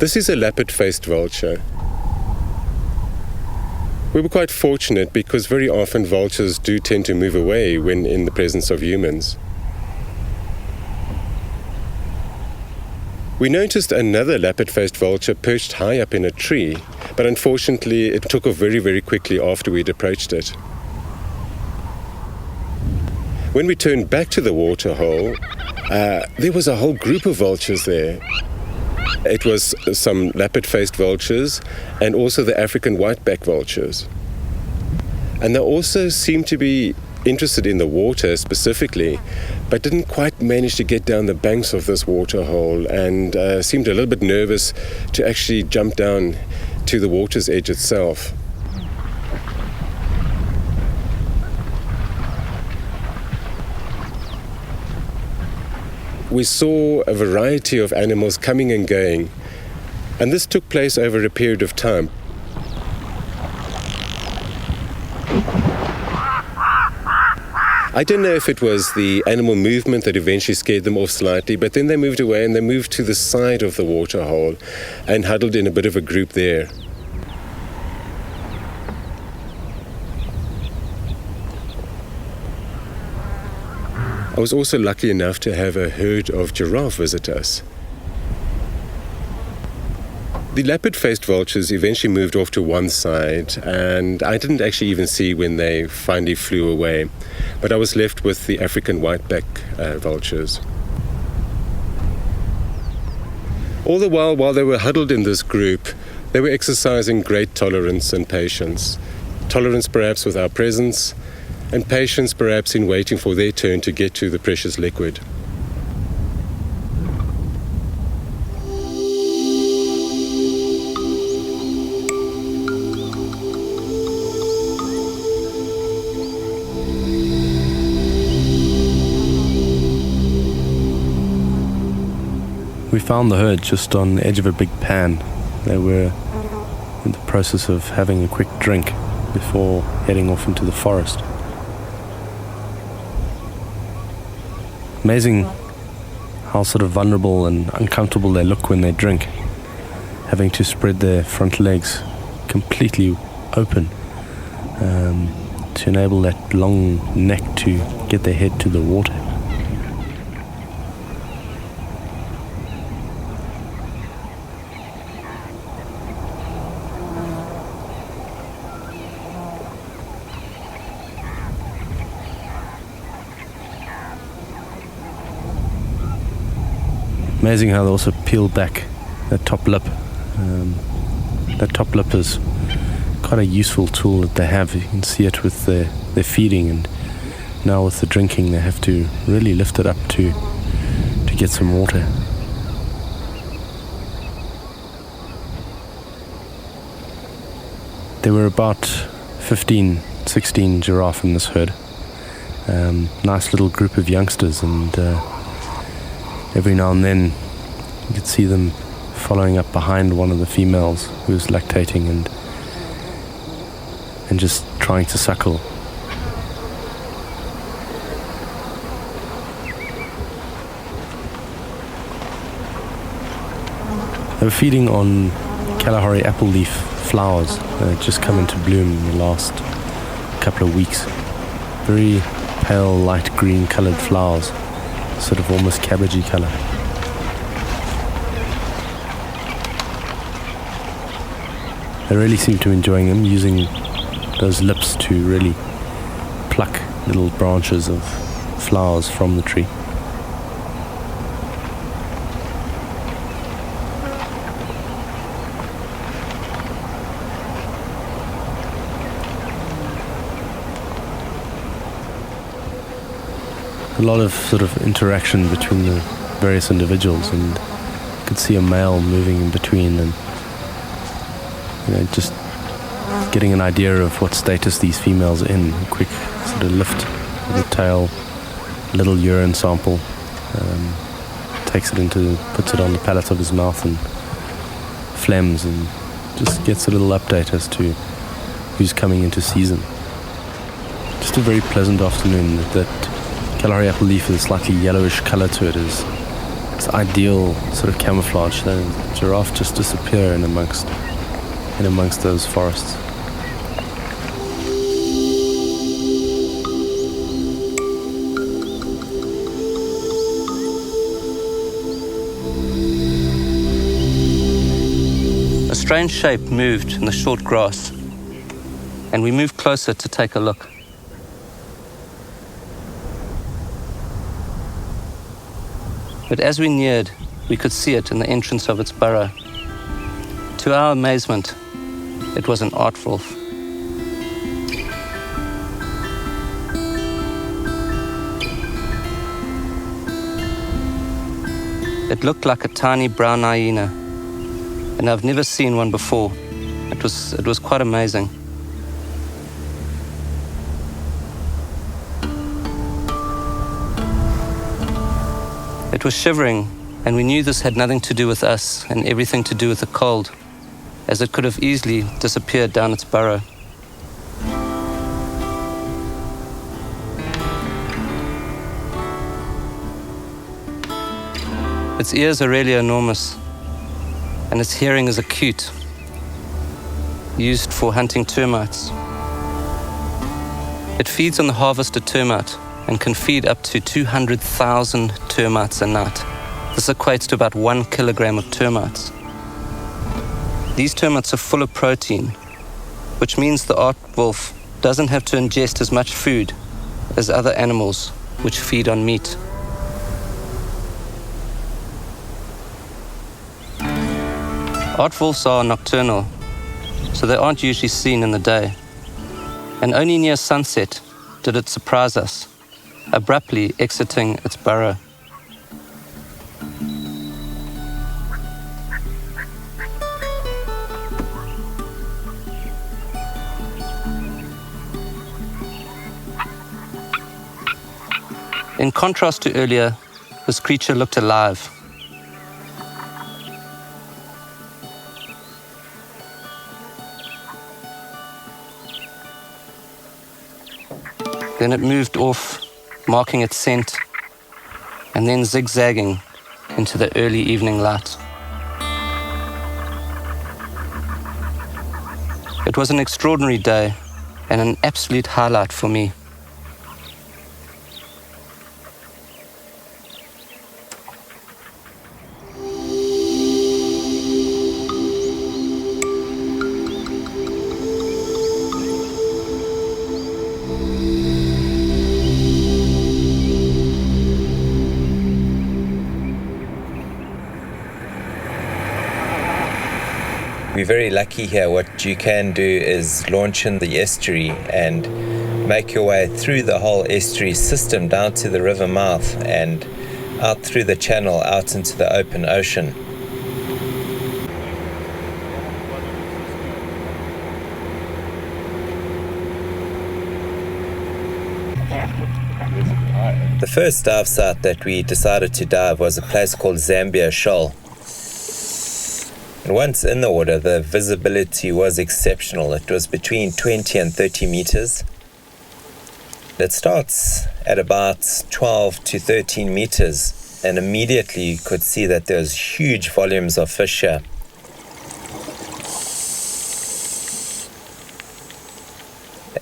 This is a leopard-faced vulture. We were quite fortunate because very often vultures do tend to move away when in the presence of humans. We noticed another leopard-faced vulture perched high up in a tree, but unfortunately it took off very, very quickly after we'd approached it. When we turned back to the waterhole, there was a whole group of vultures there. It was some leopard-faced vultures and also the African whiteback vultures. And they also seemed to be interested in the water specifically, but didn't quite manage to get down the banks of this waterhole and seemed a little bit nervous to actually jump down to the water's edge itself. We saw a variety of animals coming and going, and this took place over a period of time. I don't know if it was the animal movement that eventually scared them off slightly, but then they moved away and they moved to the side of the waterhole and huddled in a bit of a group there. I was also lucky enough to have a herd of giraffe visit us. The leopard-faced vultures eventually moved off to one side, and I didn't actually even see when they finally flew away, but I was left with the African whiteback vultures. All the while they were huddled in this group, they were exercising great tolerance and patience. Tolerance perhaps with our presence, and patience perhaps in waiting for their turn to get to the precious liquid. We found the herd just on the edge of a big pan. They were in the process of having a quick drink before heading off into the forest. Amazing how sort of vulnerable and uncomfortable they look when they drink, having to spread their front legs completely open to enable that long neck to get their head to the water. Amazing how they also peel back that top lip. That top lip is quite a useful tool that they have. You can see it with their feeding, and now with the drinking they have to really lift it up to get some water. There were about 15, 16 giraffe in this herd. Nice little group of youngsters, and every now and then you could see them following up behind one of the females who was lactating and just trying to suckle. They were feeding on Kalahari apple leaf flowers that had just come into bloom in the last couple of weeks. Very pale light green coloured flowers, sort of almost cabbagey colour. They really seem to be enjoying them, using those lips to really pluck little branches of flowers from the tree. A lot of sort of interaction between the various individuals, and you could see a male moving in between, and just getting an idea of what status these females are in. A quick sort of lift of the tail, a little urine sample, puts it on the palate of his mouth and phlegms, and just gets a little update as to who's coming into season. Just a very pleasant afternoon. That Kalahari apple leaf with a slightly yellowish colour to it is It's ideal sort of camouflage. The giraffe just disappear in amongst those forests. A strange shape moved in the short grass, and we moved closer to take a look. But as we neared, we could see it in the entrance of its burrow. To our amazement, it was an aardwolf. It looked like a tiny brown hyena, and I've never seen one before. It was quite amazing. It was shivering, and we knew this had nothing to do with us and everything to do with the cold, as it could have easily disappeared down its burrow. Its ears are really enormous, and its hearing is acute, used for hunting termites. It feeds on the harvested termite and can feed up to 200,000 termites a night. This equates to about 1 kilogram of termites. These termites are full of protein, which means the aardwolf doesn't have to ingest as much food as other animals which feed on meat. Aardwolves are nocturnal, so they aren't usually seen in the day. And only near sunset did it surprise us, abruptly exiting its burrow. In contrast to earlier, this creature looked alive. Then it moved off, marking its scent, and then zigzagging into the early evening light. It was an extraordinary day and an absolute highlight for me. We're very lucky here. What you can do is launch in the estuary and make your way through the whole estuary system down to the river mouth and out through the channel out into the open ocean. The first dive site that we decided to dive was a place called Zambia Shoal. And once in the water, the visibility was exceptional. It was between 20 and 30 meters. It starts at about 12 to 13 meters, and immediately you could see that there was huge volumes of fish here.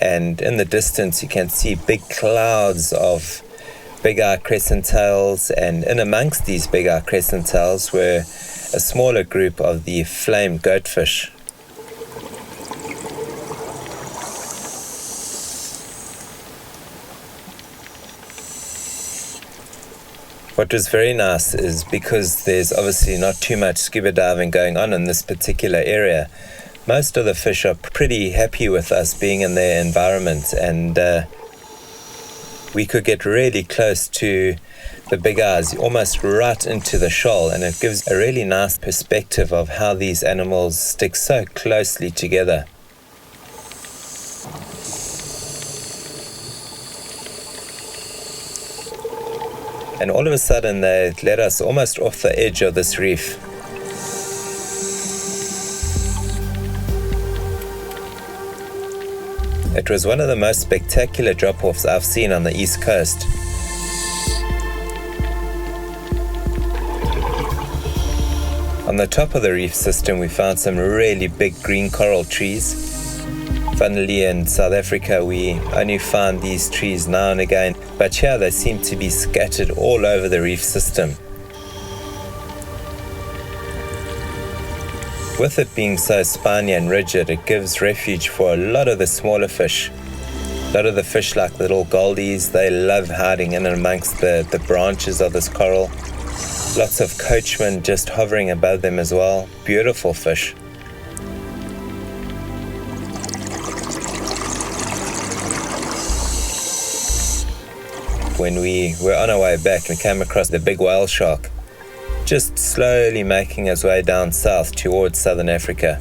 And in the distance, you can see big clouds of big-eye crescent tails, and in amongst these big-eye crescent tails were a smaller group of the flamed goatfish. What was very nice is because there's obviously not too much scuba diving going on in this particular area, most of the fish are pretty happy with us being in their environment, and we could get really close to the big eyes, almost right into the shoal, and it gives a really nice perspective of how these animals stick so closely together. And all of a sudden they let us almost off the edge of this reef. It was one of the most spectacular drop-offs I've seen on the East Coast. On the top of the reef system, we found some really big green coral trees. Funnily, in South Africa, we only find these trees now and again, but here they seem to be scattered all over the reef system. With it being so spiny and rigid, it gives refuge for a lot of the smaller fish. A lot of the fish, like little goldies, they love hiding in amongst the branches of this coral. Lots of coachman just hovering above them as well. Beautiful fish. When we were on our way back, we came across the big whale shark, just slowly making his way down south towards southern Africa.